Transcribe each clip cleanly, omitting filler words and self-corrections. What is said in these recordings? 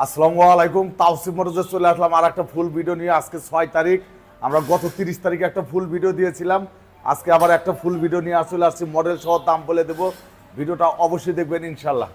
আসসালামু আলাইকুম। তাওসিফ মোটরসে চলে আসলাম আর একটা ফুল ভিডিও নিয়ে। আজকে 6 তারিখ, আমরা গত 30 তারিখে একটা ফুল ভিডিও দিয়েছিলাম। আজকে আবার একটা ফুল ভিডিও নিয়ে চলে আসছি, মডেল সহ দাম বলে দেবো। ভিডিওটা অবশ্যই দেখবেন ইনশাল্লাহ।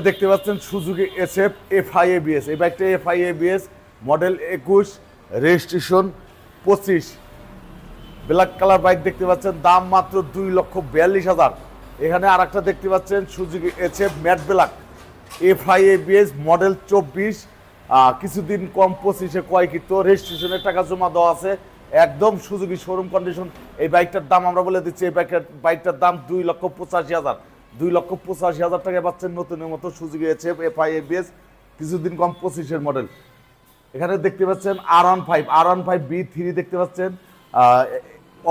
দেখতে পাচ্ছেন সুজুকি এসএফ এফআই এবিএস। এই বাইকটা FI ABS model 21, registration 25, black colour bike দেখতে পাচ্ছেন। দাম মাত্র 2,42,000। এখানে আর একটা দেখতে পাচ্ছেন Suzuki SF matte black FI ABS model 24, কিছুদিন কম 25-এ ক্রয়কৃত, রেজিস্ট্রেশনের টাকা জমা দেওয়া আছে, একদম সুজুকি শোরুম কন্ডিশন। এই বাইকটার দাম আমরা বলে দিচ্ছি, এই বাইকটার দাম 2,85,000। 2,85,000 টাকায় পাচ্ছেন নতুনের মতো সুজুকি এসএফ এফআই এবিএস, কিছুদিন কম 25-এর মডেল। এখানে দেখতে পাচ্ছেন R15 B3 দেখতে পাচ্ছেন,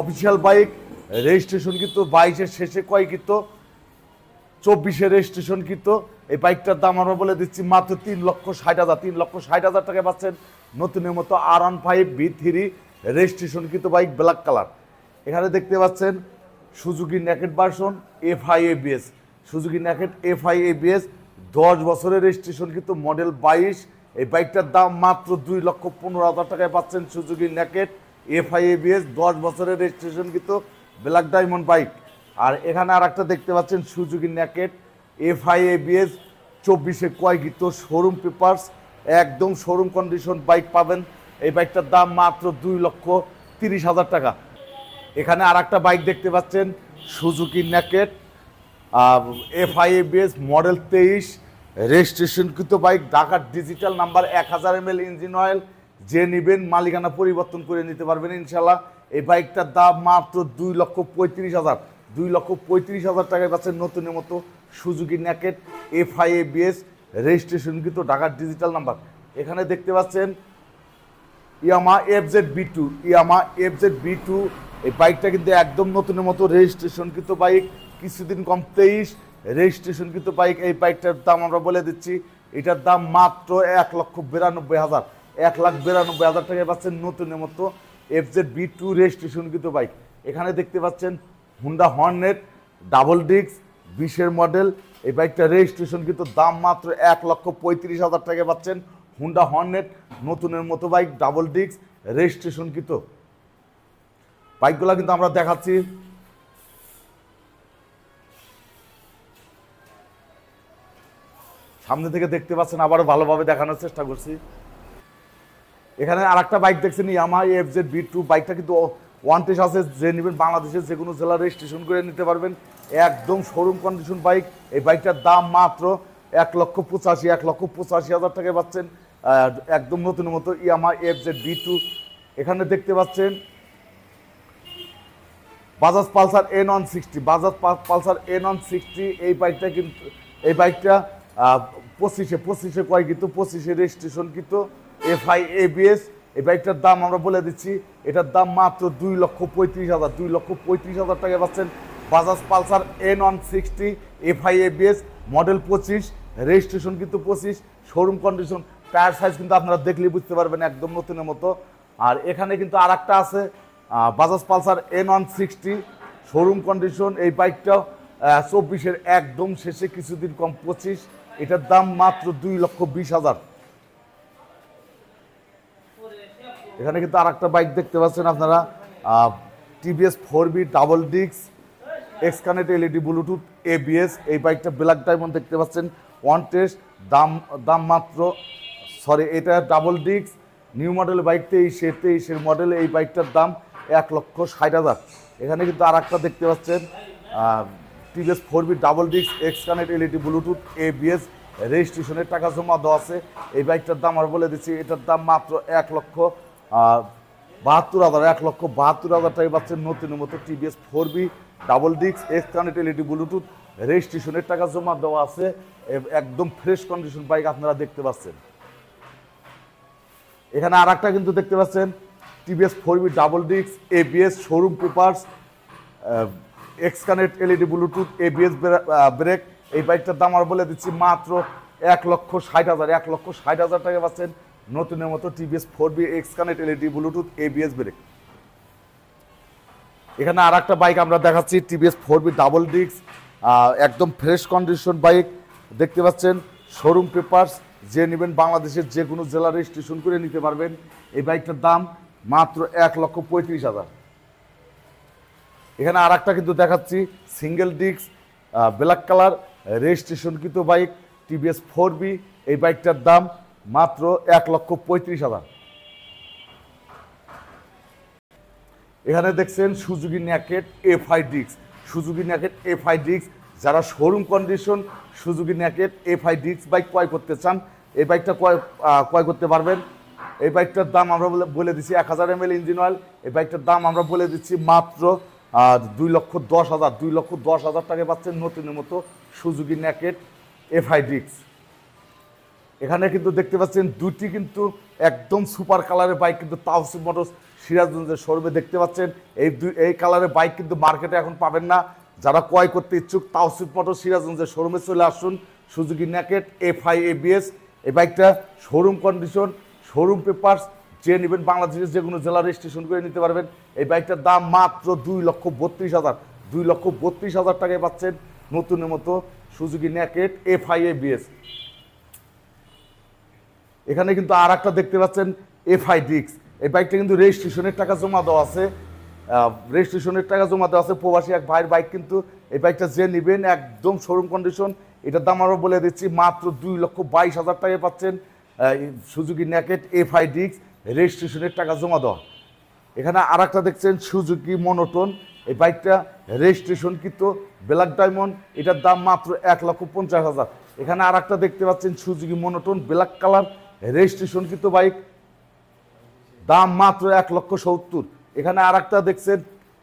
অফিসিয়াল বাইক, রেজিস্ট্রেশন কিন্তু 22-এর শেষে ক্রয়কৃত, 24-এর রেজিস্ট্রেশন কিন্তু। এই বাইকটার দাম আমরা বলে দিচ্ছি মাত্র 3,60,000। 3,60,000 টাকায় পাচ্ছেন নতুনের মতো R15 B3 রেজিস্ট্রেশন কিন্তু বাইক, ব্ল্যাক কালার। এখানে দেখতে পাচ্ছেন Suzuki naked version FI ABS, Suzuki naked FI ABS 10 বছরের রেজিস্ট্রেশন কিন্তু, মডেল 22। এই বাইকটার দাম মাত্র 2,15,000 টাকায় পাচ্ছেন সুজুকি নেকেড এফআই এবিএস 10 বছরের রেজিস্ট্রেশন কিন্তু, ব্ল্যাক ডায়মন্ড বাইক। আর এখানে আর একটা দেখতে পাচ্ছেন সুজুকি নেকেড এফআই এবিএস 24-এ ক্রয়কৃত, শোরুম পেপারস, একদম শোরুম কন্ডিশন বাইক পাবেন। এই বাইকটার দাম মাত্র 2,30,000 টাকা। এখানে আর একটা বাইক দেখতে পাচ্ছেন Suzuki naked FI ABS model 23, রেজিস্ট্রেশনকৃত বাইক, ঢাকার digital number, 1000 ml engine oil. যে নেবেন মালিকানা পরিবর্তন করে নিতে পারবেন ইনশাল্লাহ। এই বাইকটার দাম মাত্র 2,35,000। 2,35,000 টাকায় পাচ্ছেন নতুনের মতো Suzuki naked FI ABS, registration কিন্তু ঢাকার ডিজিটাল নাম্বার। এখানে দেখতে পাচ্ছেন ইয়ামা এফজেড বি টু। এই বাইকটা কিন্তু একদম নতুনের মতো, রেজিস্ট্রেশন কিন্তু বাইক, কিছুদিন কম 23, রেজিস্ট্রেশন কিন্তু বাইক। এই বাইকটার দাম আমরা বলে দিচ্ছি, এটার দাম মাত্র 1,92,000। 1,92,000 টাকায় পাচ্ছেন নতুনের মতো এফজেড বি টু রেজিস্ট্রেশন কিন্তু বাইক। এখানে দেখতে পাচ্ছেন হুন্ডা হর্নেট ডাবল ডিস্ক 20-এর মডেল। এই বাইকটা রেজিস্ট্রেশন কিন্তু, দাম মাত্র 1,35,000 টাকায় পাচ্ছেন হুন্ডা হর্নেট নতুনের মতো বাইক, ডাবল ডিস্ক, রেজিস্ট্রেশন কিন্তু। বাইকগুলো কিন্তু আমরা দেখাচ্ছি। সামনে থেকে দেখতে পাচ্ছেন, আবারও ভালোভাবে দেখানোর চেষ্টা করছি। এখানে আর একটা বাইক দেখছেন ইয়ামাহা এফজেড বি টু। বাইকটা কিন্তু ওয়ান টেস্ট আছে, যে নেবেন বাংলাদেশের যে কোনো জেলা রেজিস্ট্রেশন করে নিতে পারবেন, একদম শোরুম কন্ডিশন বাইক। এই বাইকটার দাম মাত্র 1,85,000 টাকায় পাচ্ছেন একদম নতুনের মতো ইয়ামাহা এফজেড বি টু। এখানে দেখতে পাচ্ছেন বাজাজ পালসার N160। এই বাইকটা কিন্তু, এই বাইকটা 25-এ ক্রয় কিন্তু, 25-এ রেজিস্ট্রেশন কিন্তু, এফআই এবিএস। এই বাইকটার দাম আমরা বলে দিচ্ছি, এটার দাম মাত্র 2,35,000। 2,35,000 টাকায় পাচ্ছেন Bajaj Pulsar N160 FI ABS model 25, registration কিন্তু 25, শোরুম কন্ডিশন। টায়ার সাইজ কিন্তু আপনারা দেখলেই বুঝতে পারবেন, একদম নতুনের মতো। আর এখানে কিন্তু আর একটা আছে Bajaj Pulsar N160 showroom condition. এই বাইকটাও 24-এর একদম শেষে, কিছুদিন কম 25। এটার দাম মাত্র 2,20,000। এখানে কিন্তু আর একটা বাইক দেখতে পাচ্ছেন আপনারা, TVS 4B double disc X Connect LED Bluetooth ABS. এই বাইকটা ব্ল্যাক ডায়মন্ড দেখতে পাচ্ছেন, ওয়ান টেস্ট, দাম মাত্র, এটা double disc new model bike, 23-এর মডেল। এই বাইকটার দাম 1,60,000। এখানে কিন্তু আর একটা দেখতে পাচ্ছেন TVS 4B double disc X Connect LED Bluetooth ABS, রেজিস্ট্রেশনের টাকা জমা দেওয়া আছে। এই বাইকটার দাম আমরা বলে দিচ্ছি, এটার দাম মাত্র 1,72,000 টাকা পাচ্ছেন নতুনের মতো TVS 4B double disc X Connect LED Bluetooth, রেজিস্ট্রেশনের টাকা জমা দেওয়া আছে, একদম ফ্রেশ কন্ডিশন বাইক আপনারা দেখতে পাচ্ছেন। এখানে আর একটা কিন্তু দেখতে পাচ্ছেন TVS 4B double disc ABS, showroom papers, X Connect LED Bluetooth ABS brake. এই বাইকটার দাম আমরা বলে দিচ্ছি মাত্র 1,60,000। 1,60,000 টাকা পাচ্ছেন নতুনের মতো TVS 4B X Connect LED Bluetooth ABS brake. এখানে আর একটা বাইক আমরা দেখাচ্ছি টিভিএস 4B ডাবল ডিস্ক, একদম ফ্রেশ কন্ডিশন বাইক দেখতে পাচ্ছেন, শোরুম পেপারস, যে নেবেন বাংলাদেশের যে কোনো জেলা রেজিস্ট্রেশন করে নিতে পারবেন। এই বাইকটার দাম মাত্র 1,35,000। এখানে আর একটা কিন্তু দেখাচ্ছি সিঙ্গেল ডিস্ক ব্ল্যাক কালার রেজিস্ট্রেশনকৃত বাইক টিভিএস 4B। এই বাইকটার দাম মাত্র 1,35,000। এখানে দেখছেন Suzuki naked FI disc. Suzuki naked FI disc, যারা showroom condition Suzuki naked FI disc bike ক্রয় করতে চান, এই বাইকটা ক্রয় করতে পারবেন। এই বাইকটার দাম আমরা বলে দিচ্ছি 1000 ml ইঞ্জিন অয়েল। এই বাইকটার দাম আমরা বলে দিচ্ছি মাত্র 2,10,000। 2,10,000 টাকায় পাচ্ছেন নতুনের মতো সুজুকি ন্যাকেড FI ডিস্ক। এখানে কিন্তু দেখতে পাচ্ছেন দুটি কিন্তু একদম সুপার কালারের বাইক, কিন্তু তাওসিফ মোটরস সিরাজগঞ্জের শোরুমে দেখতে পাচ্ছেন। এই কালারের বাইক কিন্তু মার্কেটে এখন পাবেন না। যারা ক্রয় করতে ইচ্ছুক তাওসিফ মোটরস সিরাজগঞ্জের শোরুমে চলে আসুন। সুজুকি ন্যাকেড FI ABS, এই বাইকটা শোরুম কন্ডিশন, শোরুম পেপারস, যে নেবেন বাংলাদেশের যে কোনো জেলা রেজিস্ট্রেশন করে নিতে পারবেন। এই বাইকটার দাম মাত্র 2,32,000। 2,32,000 টাকায় পাচ্ছেন নতুনের মতো সুজুকি ন্যাকেড FI ABS। এখানে কিন্তু আর একটা দেখতে পাচ্ছেন FI ডিস্ক। এই বাইকটা কিন্তু রেজিস্ট্রেশনের টাকা জমা দেওয়া আছে, প্রবাসী এক ভাইয়ের বাইক। কিন্তু এই বাইকটা যে নেবেন একদম শোরুম কন্ডিশন। এটার দাম আমরা বলে দিচ্ছি মাত্র 2,22,000 টাকায় পাচ্ছেন সুজুকি ন্যাকেড FI ডিস্ক, রেজিস্ট্রেশনের টাকা জমা দেওয়া। এখানে আর একটা দেখছেন সুজুকি মনোটন। এই বাইকটা রেজিস্ট্রেশনকৃত ব্ল্যাক ডায়মন্ড। এটার দাম মাত্র 1,50,000। এখানে আর একটা দেখতে পাচ্ছেন সুজুকি মনোটন ব্ল্যাক কালার রেজিস্ট্রেশনকৃত বাইক, দাম মাত্র 1,70,000। এখানে আর একটা দেখছেন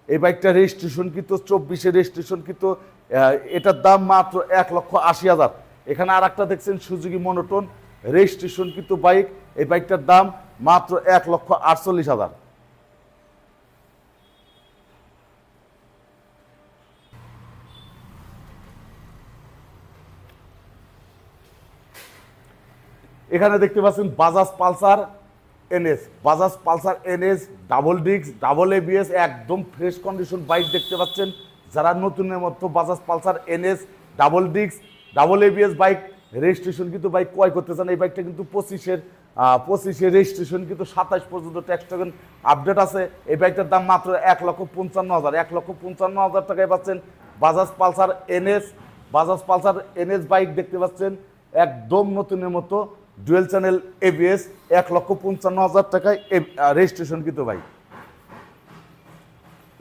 এই বাইকটা রেজিস্ট্রেশনকৃত 24-এ রেজিস্ট্রেশনকৃত, এটার দাম মাত্র 1,80,000। এখানে আর একটা দেখছেন সুজুকি মনোটন রেজিস্ট্রেশনকৃত বাইক, এই বাইকটার দাম মাত্র 1,48,000। এখানে দেখতে পাচ্ছেন Bajaj Pulsar NS। Bajaj Pulsar NS double disc, double ABS, একদম ফ্রেশ কন্ডিশন বাইক দেখতে পাচ্ছেন। যারা নতুনের মতো Bajaj Pulsar NS double disc, double ABS bike registration কিন্তু বাইক ক্রয় করতে চান, এই বাইকটা কিন্তু 25-এ রেজিস্ট্রেশন কিন্তু 27 পর্যন্ত ট্যাক্স টোকেন আপডেট আছে। এই বাইকটার দাম মাত্র 1,55,000। 1,55,000 টাকায় পাচ্ছেন Bajaj Pulsar NS। Bajaj Pulsar NS bike দেখতে পাচ্ছেন একদম নতুনের মতো ডুয়েল চ্যানেল ABS, 1,55,000 টাকায় রেজিস্ট্রেশন কিন্তু বাইক।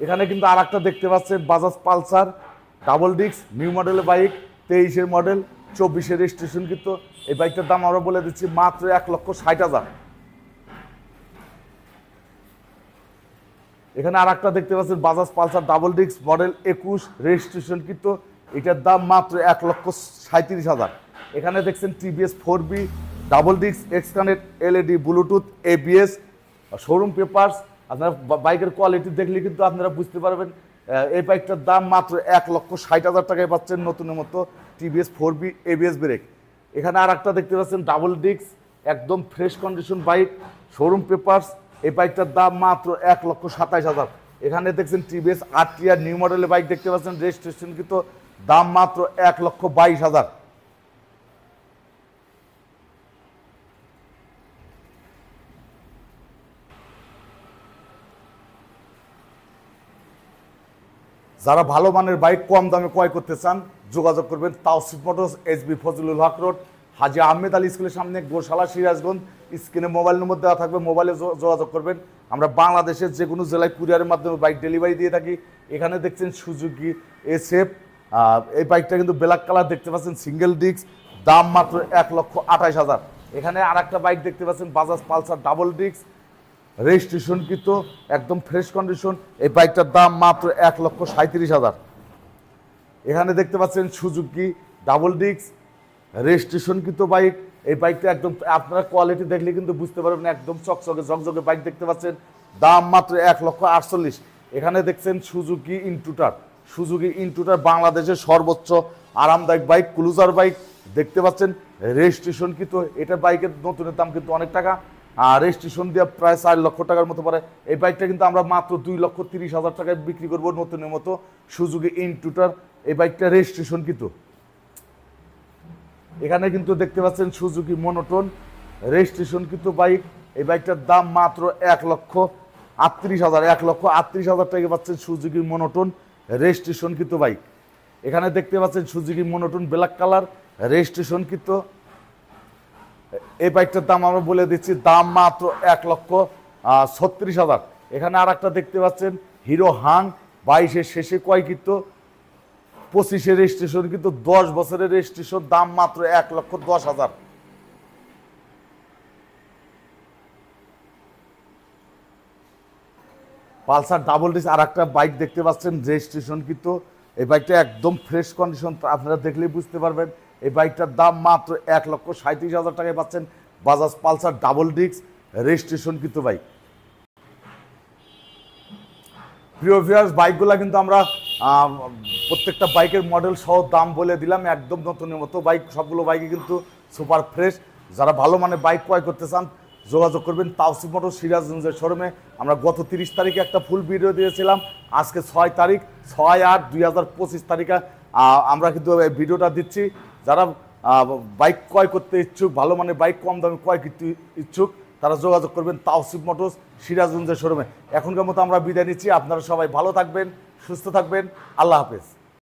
এখানে কিন্তু আর একটা দেখতে পাচ্ছেন Bajaj Pulsar double disc new মডেলের বাইক, 23-এর মডেল, 24-এ রেজিস্ট্রেশন কিন্তু। এই বাইকটার দাম আমরা বলে দিচ্ছি মাত্র 1,60,000। এখানে আর একটা দেখতে পাচ্ছেন Bajaj Pulsar double disc model 21 registration কিন্তু, এটার দাম মাত্র 1,37,000। এখানে দেখছেন TVS 4B double disc X Connect LED Bluetooth ABS showroom papers. আপনারা বাইকের কোয়ালিটি দেখলে কিন্তু আপনারা বুঝতে পারবেন। এই বাইকটার দাম মাত্র 1,60,000 টাকায় পাচ্ছেন নতুনের মতো TVS 4B ABS ব্রেক। এখানে আর একটা দেখতে পাচ্ছেন ডাবল ডিস্ক একদম fresh condition bike, showroom papers. এই বাইকটার দাম মাত্র 1,27,000। এখানে দেখছেন TVS RTR নিউ মডেলের বাইক দেখতে পাচ্ছেন রেজিস্ট্রেশন কিন্তু, দাম মাত্র 1,22,000। যারা ভালো মানের বাইক কম দামে ক্রয় করতে চান যোগাযোগ করবেন তাওসিফ মোটরস, HB ফজলুল হক রোড, হাজী আহমেদ আলী স্কুলের সামনে, গোশালা, সিরাজগঞ্জ। স্ক্রিনে মোবাইল নম্বর দেওয়া থাকবে, মোবাইলে যোগাযোগ করবেন। আমরা বাংলাদেশের যে কোনো জেলায় কুরিয়ারের মাধ্যমে বাইক ডেলিভারি দিয়ে থাকি। এখানে দেখছেন সুজুকি SF, এই বাইকটা কিন্তু ব্ল্যাক কালার দেখতে পাচ্ছেন, সিঙ্গেল ডিস্ক, দাম মাত্র 1,28,000। এখানে আর একটা বাইক দেখতে পাচ্ছেন Bajaj Pulsar double disc registration কিন্তু একদম ফ্রেশ কন্ডিশন, এই বাইকটার দাম মাত্র 1,37,000। এখানে দেখতে পাচ্ছেন সুজুকি ডাবল ডিস্ক রেজিস্ট্রেশন কিন্তু বাইক, এই বাইকটা একদম আপনারা কোয়ালিটি দেখলে কিন্তু বুঝতে পারবেন, একদম চকচকে ঝকঝকে বাইক দেখতে পাচ্ছেন, দাম মাত্র 1,48,000। এখানে দেখছেন সুজুকি ইনটুটার। সুজুকি ইনটুটার বাংলাদেশের সর্বোচ্চ আরামদায়ক বাইক, ক্রুজার বাইক দেখতে পাচ্ছেন রেজিস্ট্রেশন কিন্তু। এটা বাইকের নতুনের দাম কিন্তু অনেক টাকা, আর রেজিস্ট্রেশন দিয়ে প্রায় 4 লক্ষ টাকার মতো পড়ে। এই বাইকটা কিন্তু আমরা মাত্র 2,30,000 টাকায় বিক্রি করবো নতুনের মতো সুজুকি ইনটুটার। এই বাইকটা রেজিস্ট্রেশন কিন্তু। এখানে কিন্তু দেখতে পাচ্ছেন সুজুকি মনোটন রেজিস্ট্রেশন কিন্তু বাইক। এই বাইকটার দাম মাত্র 1,38,000, 1,38,000 টাকা পাচ্ছেন সুজুকি মনোটন রেজিস্ট্রেশন কিন্তু বাইক। এখানে দেখতে পাচ্ছেন Suzuki Monotone black colour registration কিন্তু। এই বাইকটার দাম আমরা বলে দিচ্ছি, দাম মাত্র 1,36,000। এখানে আর একটা দেখতে পাচ্ছেন হিরো হাং 22-এর শেষে ক্রয়কৃত 25-এর রেজিস্ট্রেশন কিন্তু 10 বছরের রেজিস্ট্রেশন, দাম মাত্র 1,10,000। পালসার ডাবল ডিস্ক আর একটা বাইক দেখতে পাচ্ছেন রেজিস্ট্রেশন কিন্তু। এই বাইকটা একদম ফ্রেশ কন্ডিশন, আপনারা দেখলেই বুঝতে পারবেন। এই বাইকটার দাম মাত্র 1,37,000 টাকায় পাচ্ছেন Bajaj Pulsar double disc registration কিন্তু বাইক। প্রিয় ভিউয়ার্স, বাইকগুলো কিন্তু আমরা প্রত্যেকটা বাইকের মডেল সহ দাম বলে দিলাম, একদম নতুনের মতো বাইক। সবগুলো বাইকে কিন্তু সুপার ফ্রেশ। যারা ভালো মানে বাইক ক্রয় করতে চান যোগাযোগ করবেন তাওসিফ মোটরস সিরাজগঞ্জের শোরুমে। আমরা গত 30 তারিখে একটা ফুল ভিডিও দিয়েছিলাম, আজকে 6 তারিখ 6/8/2025 তারিখে আমরা কিন্তু এই ভিডিওটা দিচ্ছি। যারা বাইক ক্রয় করতে ইচ্ছুক, ভালো মানে বাইক কম দামে ক্রয় করতে ইচ্ছুক, তারা যোগাযোগ করবেন তাওসিফ মোটরস সিরাজগঞ্জের শোরুমে। এখনকার মতো আমরা বিদায় নিচ্ছি। আপনারা সবাই ভালো থাকবেন, সুস্থ থাকবেন। আল্লাহ হাফেজ।